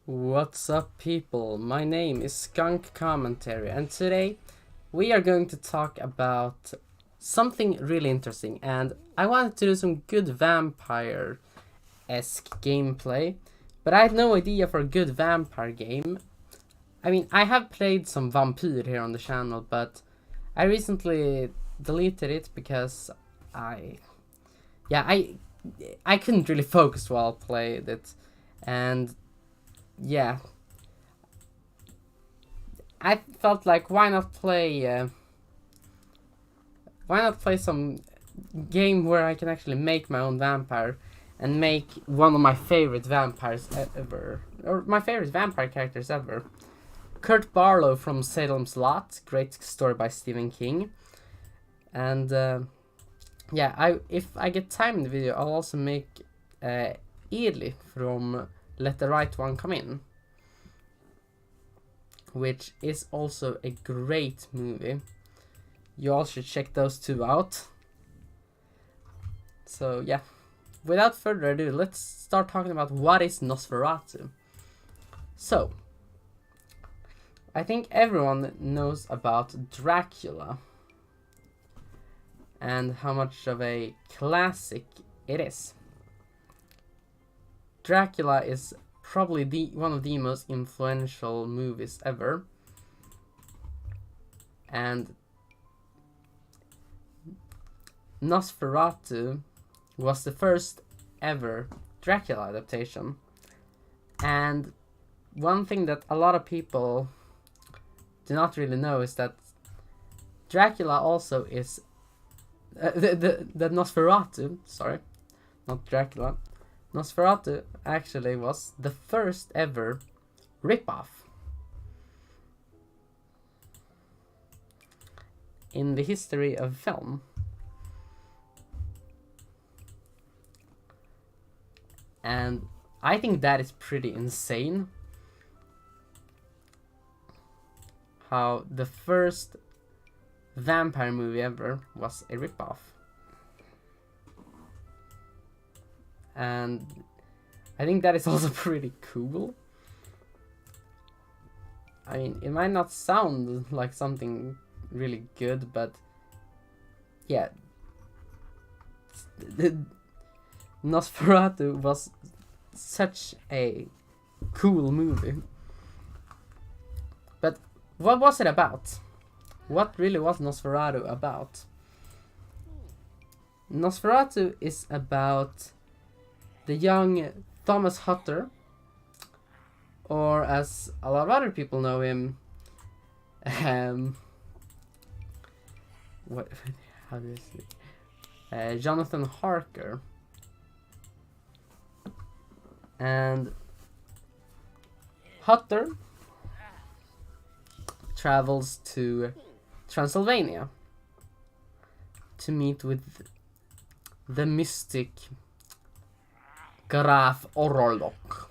What's up, people? My name is Skunk Commentary, and today we are going to talk about something really interesting. And I wanted to do some good vampire-esque gameplay, but I had no idea for a good vampire game. I mean, I have played some Vampyr here on the channel, but I recently deleted it because I couldn't really focus while I played it, and yeah, I felt like why not play some game where I can actually make my own vampire and make one of my favorite vampires ever, or my favorite vampire characters ever. Kurt Barlow from Salem's Lot, great story by Stephen King, and yeah, if I get time in the video, I'll also make Ely from Let the Right One Come In, which is also a great movie. You all should check those two out. So yeah, without further ado, let's start talking about what is Nosferatu. So, I think everyone knows about Dracula and how much of a classic it is. Dracula is probably one of the most influential movies ever, and Nosferatu was the first ever Dracula adaptation. And one thing that a lot of people do not really know is that Dracula also is the Nosferatu, sorry, not Dracula. Nosferatu actually was the first ever ripoff in the history of film. And I think that is pretty insane. How the first vampire movie ever was a ripoff. And I think that is also pretty cool. I mean, it might not sound like something really good, but yeah, Nosferatu was such a cool movie. But what was it about? What really was Nosferatu about? Nosferatu is about the young Thomas Hutter, or as a lot of other people know him, how do you say? Jonathan Harker. And Hutter travels to Transylvania to meet with the mystic Graf Orlok,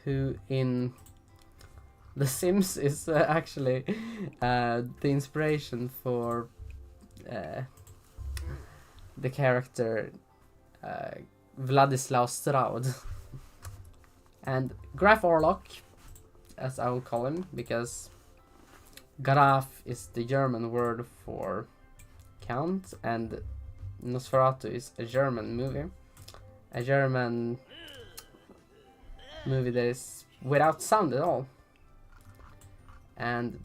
who in The Sims is actually the inspiration for the character Vladislav Strauд. And Graf Orlok, as I will call him, because Graf is the German word for count, and Nosferatu is a German movie. A German movie that is without sound at all. And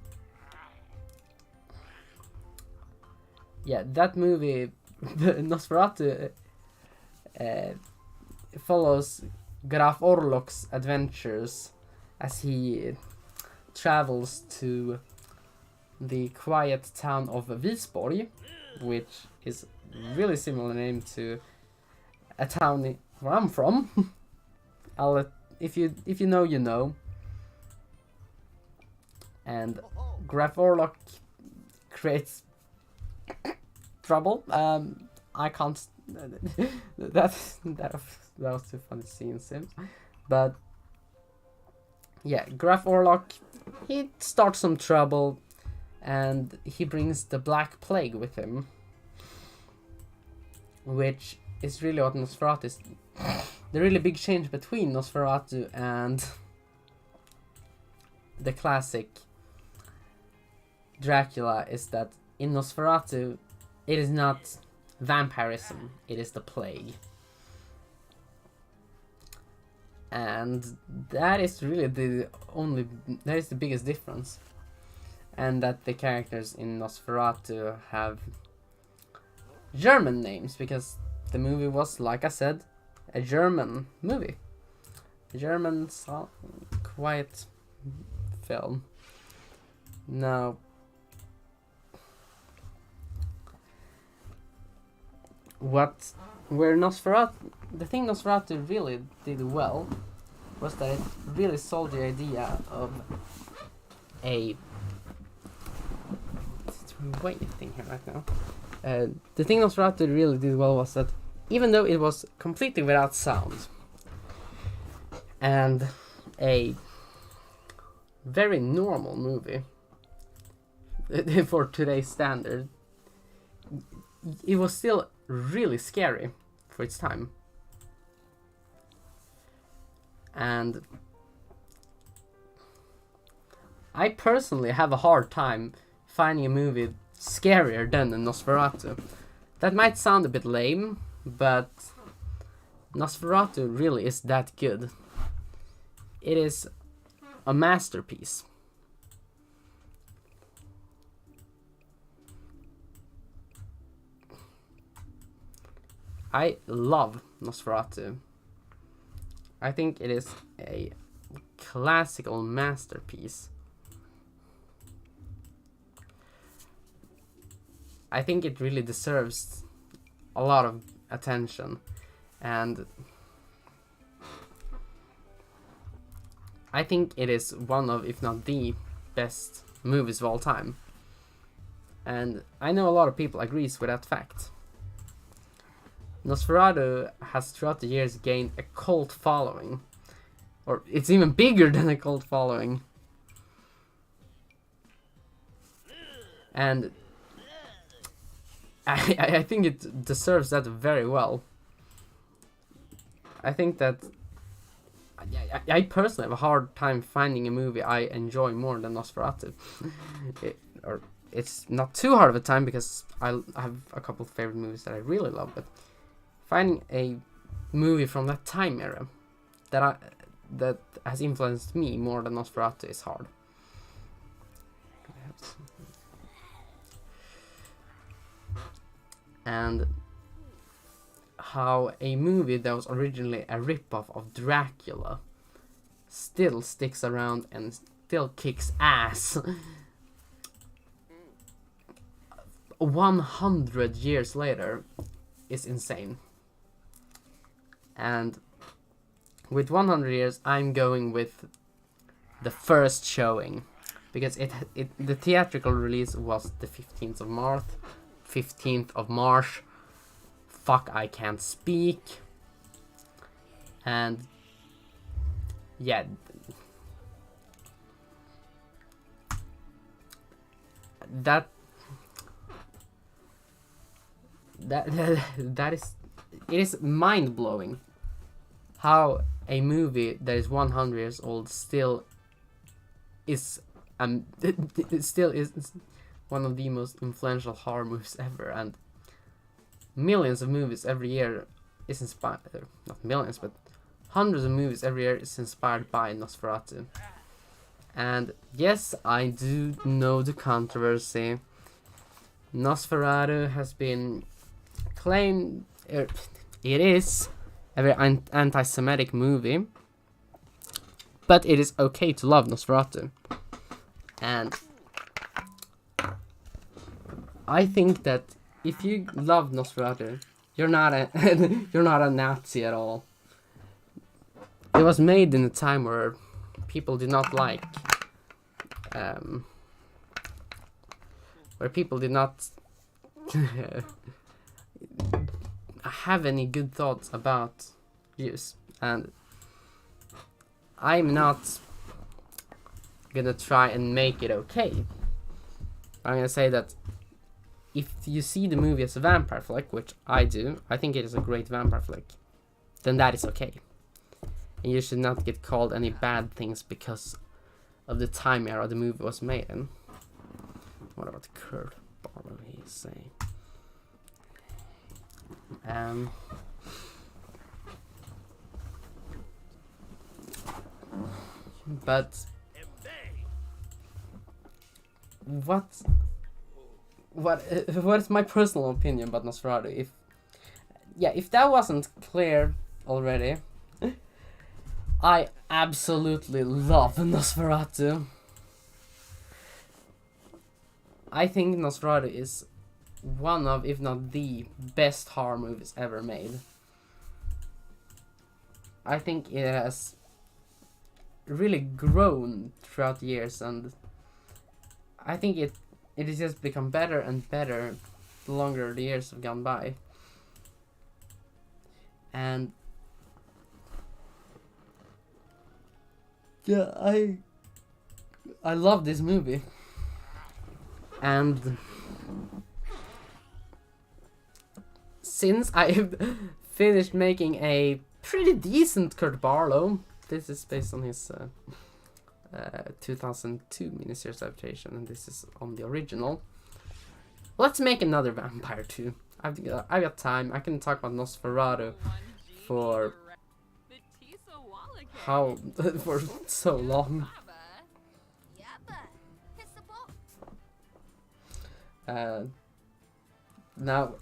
yeah, that movie, Nosferatu, follows Graf Orlok's adventures as he travels to the quiet town of Visborg, which is really similar name to a town where I'm from. If you know, you know. And Graf Orlok creates trouble. I can't. that was too funny to see in Sims, but yeah, Graf Orlok, he starts some trouble, and he brings the Black Plague with him, which is really what Nosferatu is the really big change between Nosferatu and the classic Dracula is that in Nosferatu, it is not vampirism, it is the plague. And that is really that is the biggest difference. And that the characters in Nosferatu have German names, because the movie was, like I said, a German movie. A German quiet film. Now, the thing Nosferatu really did well was that it really sold the idea of a waiting here right now. The thing Nosferatu really did well was that even though it was completely without sound and a very normal movie for today's standard, it was still really scary for its time. And I personally have a hard time finding a movie scarier than Nosferatu. That might sound a bit lame, but Nosferatu really is that good. It is a masterpiece. I love Nosferatu. I think it is a classical masterpiece. I think it really deserves a lot of attention, and I think it is one of, if not the best movies of all time. And I know a lot of people agrees with that fact. Nosferatu has throughout the years gained a cult following, or it's even bigger than a cult following. And I think it deserves that very well. I think that I personally have a hard time finding a movie I enjoy more than Nosferatu. It's not too hard of a time because I have a couple of favorite movies that I really love, but finding a movie from that time era that has influenced me more than Nosferatu is hard. And how a movie that was originally a ripoff of Dracula still sticks around and still kicks ass 100 years later is insane. And with 100 years, I'm going with the first showing, because the theatrical release was the 15th of March. 15th of March. Fuck, I can't speak. And yeah, that is, it is mind blowing how a movie that is 100 years old still is it still is one of the most influential horror movies ever, and millions of movies every year is inspired, not millions, but hundreds of movies every year is inspired by Nosferatu. And yes, I do know the controversy. Nosferatu has been claimed, it is a very anti-Semitic movie, but it is okay to love Nosferatu. And I think that if you love Nosferatu, you're not a Nazi at all. It was made in a time where people did not like, where people did not have any good thoughts about Jews, and I'm not gonna try and make it okay. I'm gonna say that if you see the movie as a vampire flick, which I do, I think it is a great vampire flick. then that is okay. And you should not get called any bad things because of the time era the movie was made in. What about Kurt Barlow he's saying? But what is my personal opinion about Nosferatu? If that wasn't clear already, I absolutely love Nosferatu. I think Nosferatu is one of, if not the best horror movies ever made. I think it has really grown throughout the years, and I think it has just become better and better the longer the years have gone by. And yeah, I love this movie. And since I've finished making a pretty decent Kurt Barlow, this is based on his 2002 miniseries adaptation, and this is on the original. Let's make another vampire too. I've got time. I can talk about Nosferatu for for so long. Now,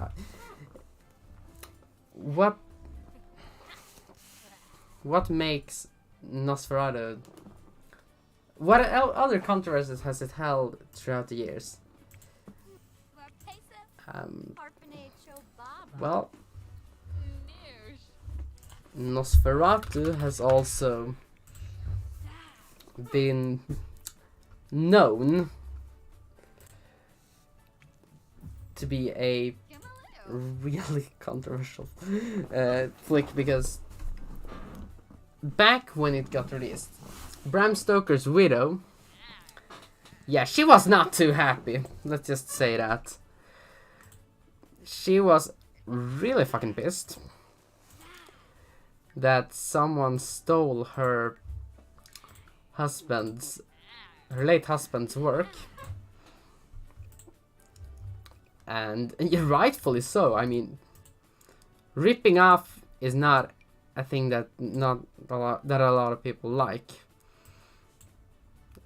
what makes Nosferatu? What other controversies has it held throughout the years? Well, Nosferatu has also been known to be a really controversial flick, because back when it got released, Bram Stoker's widow, yeah, she was not too happy. Let's just say that. She was really fucking pissed that someone stole her late husband's work. And rightfully so. I mean, ripping off is not a thing that a lot of people like.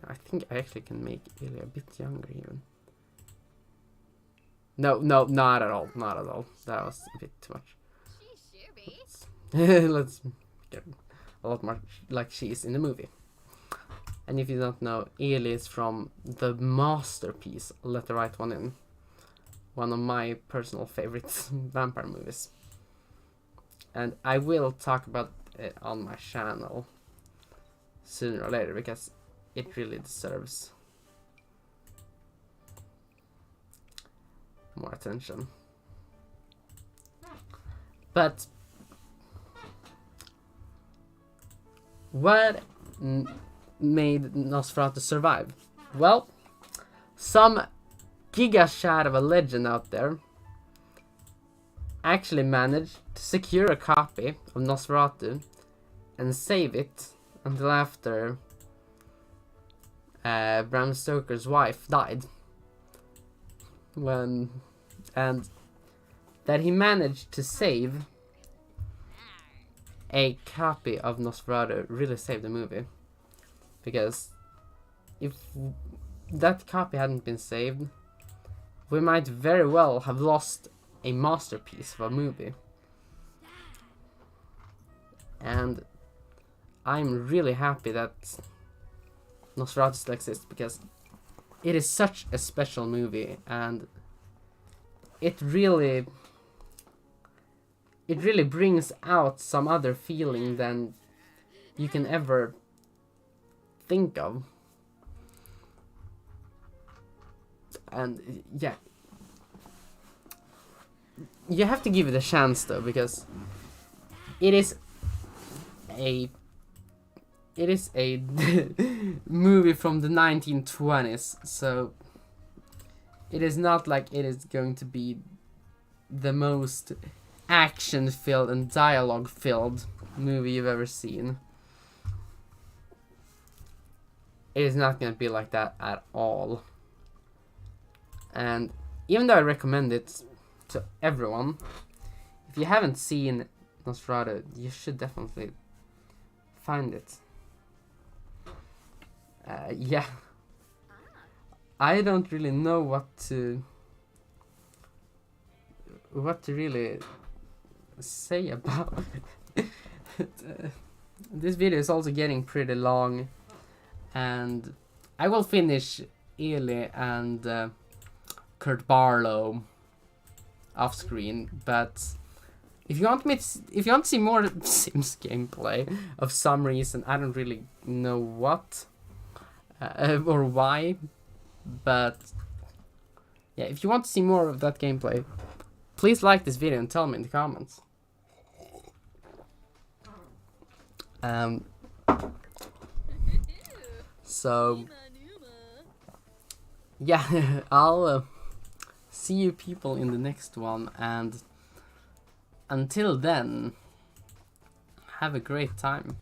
I think I actually can make Ilya a bit younger even. No, not at all. Not at all. That was a bit too much. Let's get a lot more like she is in the movie. And if you don't know, Ilya is from the masterpiece Let the Right One In. One of my personal favorite vampire movies. And I will talk about it on my channel sooner or later, because it really deserves more attention. But what made Nosferatu survive? Well, some giga-shad of a legend out there actually managed to secure a copy of Nosferatu and save it until after Bram Stoker's wife died. And that he managed to save a copy of Nosferatu really saved the movie. Because if that copy hadn't been saved, we might very well have lost a masterpiece of a movie. And I'm really happy that Nosferatu still exists, because it is such a special movie, and it really brings out some other feeling than you can ever think of. And yeah, you have to give it a chance though, because it is a movie from the 1920s, so it is not like it is going to be the most action-filled and dialogue-filled movie you've ever seen. It is not gonna be like that at all. And even though I recommend it to everyone, if you haven't seen Nosferatu, you should definitely find it. Yeah. I don't really know what to really say about it. This video is also getting pretty long, and I will finish Eli and Kurt Barlow off screen, but if you want to see more Sims gameplay of some reason, I don't really know what or why, but yeah, if you want to see more of that gameplay, please like this video and tell me in the comments. So yeah, I'll see you people in the next one, and until then, have a great time.